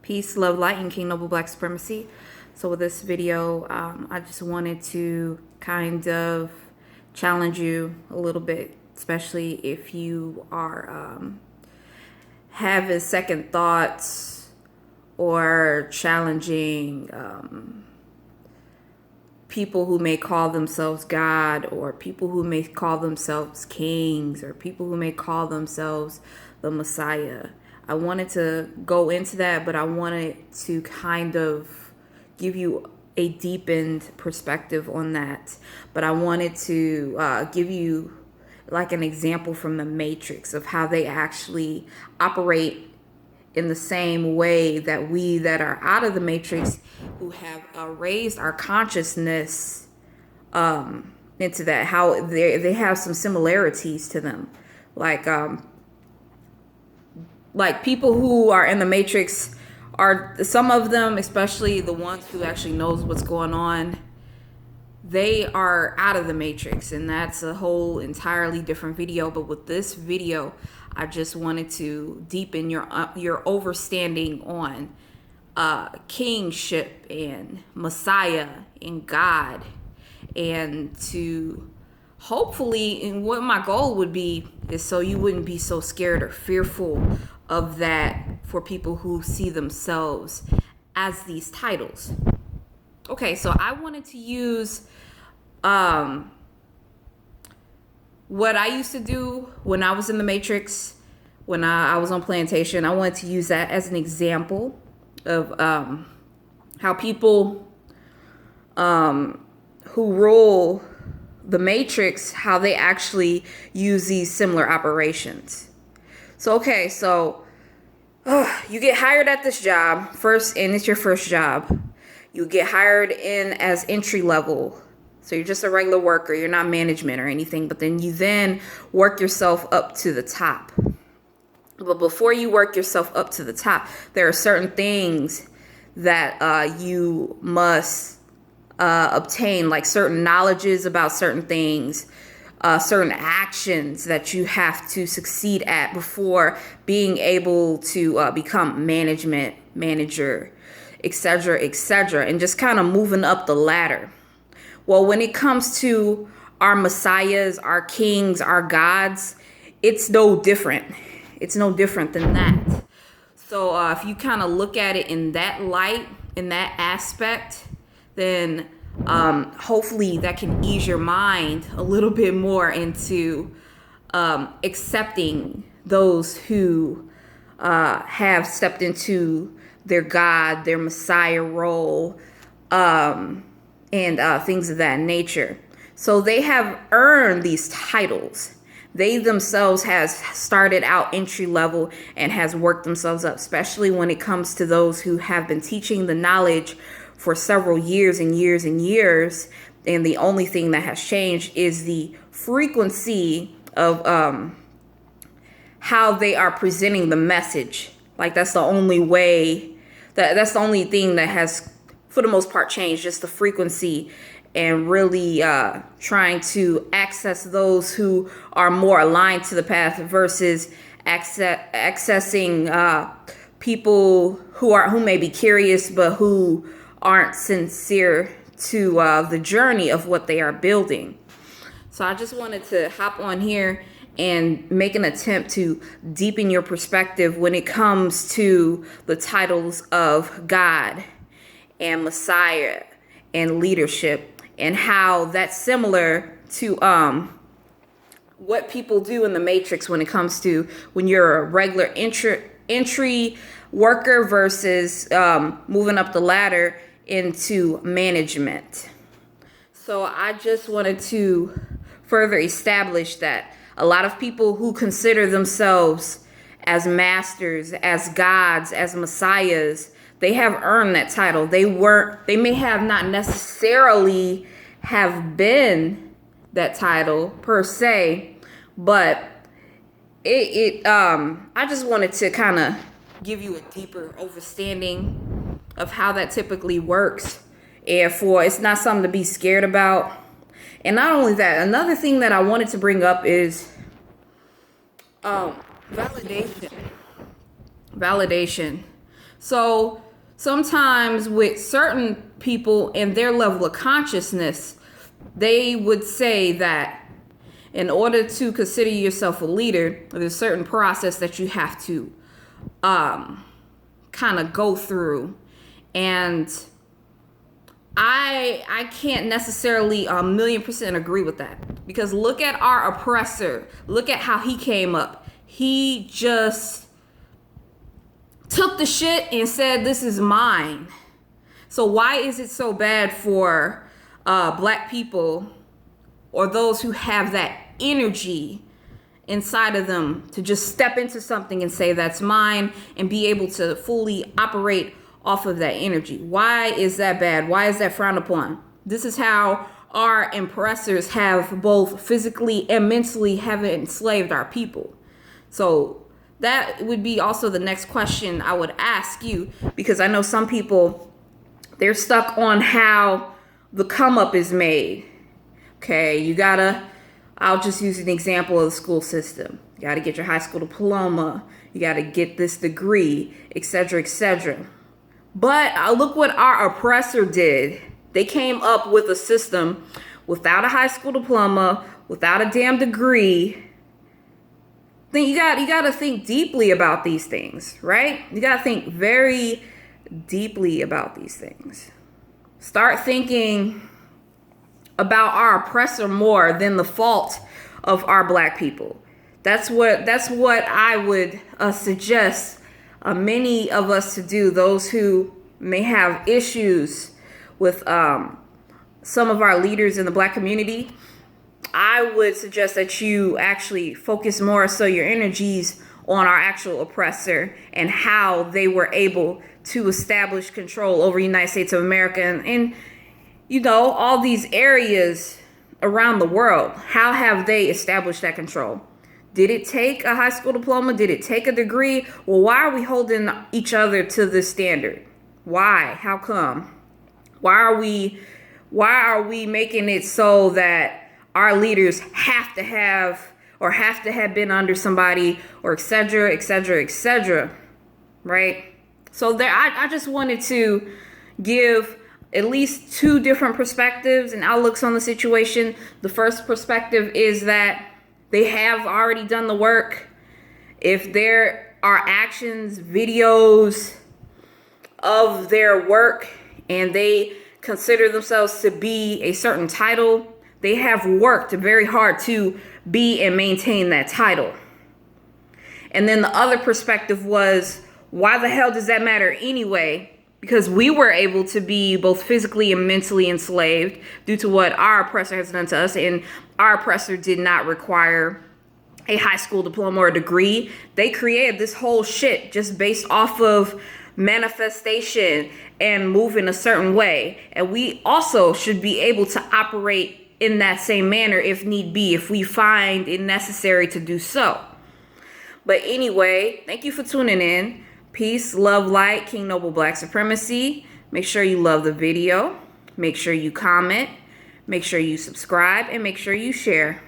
Peace, love, light, and King Noble Black Supremacy. So with this video, I just wanted to kind of challenge you a little bit, especially if you are having second thoughts or challenging people who may call themselves God, or people who may call themselves kings, or people who may call themselves the Messiah. I wanted to go into that, but I wanted to kind of give you a deepened perspective on that. But I wanted to give you like an example from the Matrix of how they actually operate in the same way that we that are out of the Matrix, who have raised our consciousness into that, how they have some similarities to them. Like people who are in the Matrix are, some of them, especially the ones who actually knows what's going on, they are out of the Matrix, and that's a whole entirely different video. But with this video, I just wanted to deepen your overstanding on kingship and Messiah and God, and to hopefully, and what my goal would be is so you wouldn't be so scared or fearful of that for people who see themselves as these titles. Okay, so I wanted to use what I used to do when I was in the Matrix, when I was on plantation. I wanted to use that as an example of how people who rule the Matrix, how they actually use these similar operations. So, okay, so you get hired at this job first, and it's your first job. You get hired in as entry level. So you're just a regular worker. You're not management or anything, but then you work yourself up to the top. But before you work yourself up to the top, there are certain things that you must obtain, like certain knowledges about certain things, certain actions that you have to succeed at before being able to become manager, etc., and just kind of moving up the ladder. Well, when it comes to our messiahs, our kings, our gods, it's no different. It's no different than that. So if you kind of look at it in that light, in that aspect, then hopefully that can ease your mind a little bit more into accepting those who have stepped into their God, their Messiah role, and things of that nature. So they have earned these titles. They themselves has started out entry level and has worked themselves up, especially when it comes to those who have been teaching the knowledge for several years and years and years. And the only thing that has changed is the frequency of how they are presenting the message. Like that's the only way, that's the only thing that has, for the most part, changed, just the frequency, and really trying to access those who are more aligned to the path versus accessing people who may be curious but who aren't sincere to the journey of what they are building. So I just wanted to hop on here and make an attempt to deepen your perspective when it comes to the titles of God and Messiah and leadership, and how that's similar to what people do in the Matrix when it comes to when you're a regular entry worker versus moving up the ladder into management. So I just wanted to further establish that a lot of people who consider themselves as masters, as gods, as messiahs, they have earned that title. They may have not necessarily have been that title per se, but I just wanted to kind of give you a deeper understanding of how that typically works, and it's not something to be scared about. And not only that, another thing that I wanted to bring up is validation. So sometimes with certain people and their level of consciousness, they would say that in order to consider yourself a leader, there's a certain process that you have to kind of go through. And I can't necessarily 1,000,000% agree with that, because look at our oppressor. Look at how he came up. He just took the shit and said, "This is mine." So why is it so bad for black people or those who have that energy inside of them to just step into something and say, "That's mine," and be able to fully operate off of that energy? Why is that bad? Why is that frowned upon? This is how our oppressors have both physically and mentally have enslaved our people. So that would be also the next question I would ask you, because I know some people, they're stuck on how the come up is made. Okay, I'll just use an example of the school system. You gotta get your high school diploma, you gotta get this degree, etc., etc. But look what our oppressor did. They came up with a system without a high school diploma, without a damn degree. Then you got to think deeply about these things, right? You got to think very deeply about these things. Start thinking about our oppressor more than the fault of our black people. That's what I would suggest many of us to do. Those who may have issues with some of our leaders in the black community, I would suggest that you actually focus more so your energies on our actual oppressor and how they were able to establish control over the United States of America and you know, all these areas around the world. How have they established that control? Did it take a high school diploma? Did it take a degree? Well, why are we holding each other to this standard? Why? How come? Why are we making it so that our leaders have to have been under somebody, or et cetera, et cetera, et cetera, right? So I just wanted to give at least two different perspectives and outlooks on the situation. The first perspective is that they have already done the work. If there are actions, videos of their work, and they consider themselves to be a certain title, they have worked very hard to be and maintain that title. And then the other perspective was, why the hell does that matter anyway? Because we were able to be both physically and mentally enslaved due to what our oppressor has done to us. And our oppressor did not require a high school diploma or a degree. They created this whole shit just based off of manifestation and moving a certain way. And we also should be able to operate in that same manner if need be, if we find it necessary to do so. But anyway, thank you for tuning in. Peace, love, light, King Noble Black Supremacy. Make sure you love the video. Make sure you comment. Make sure you subscribe. And make sure you share.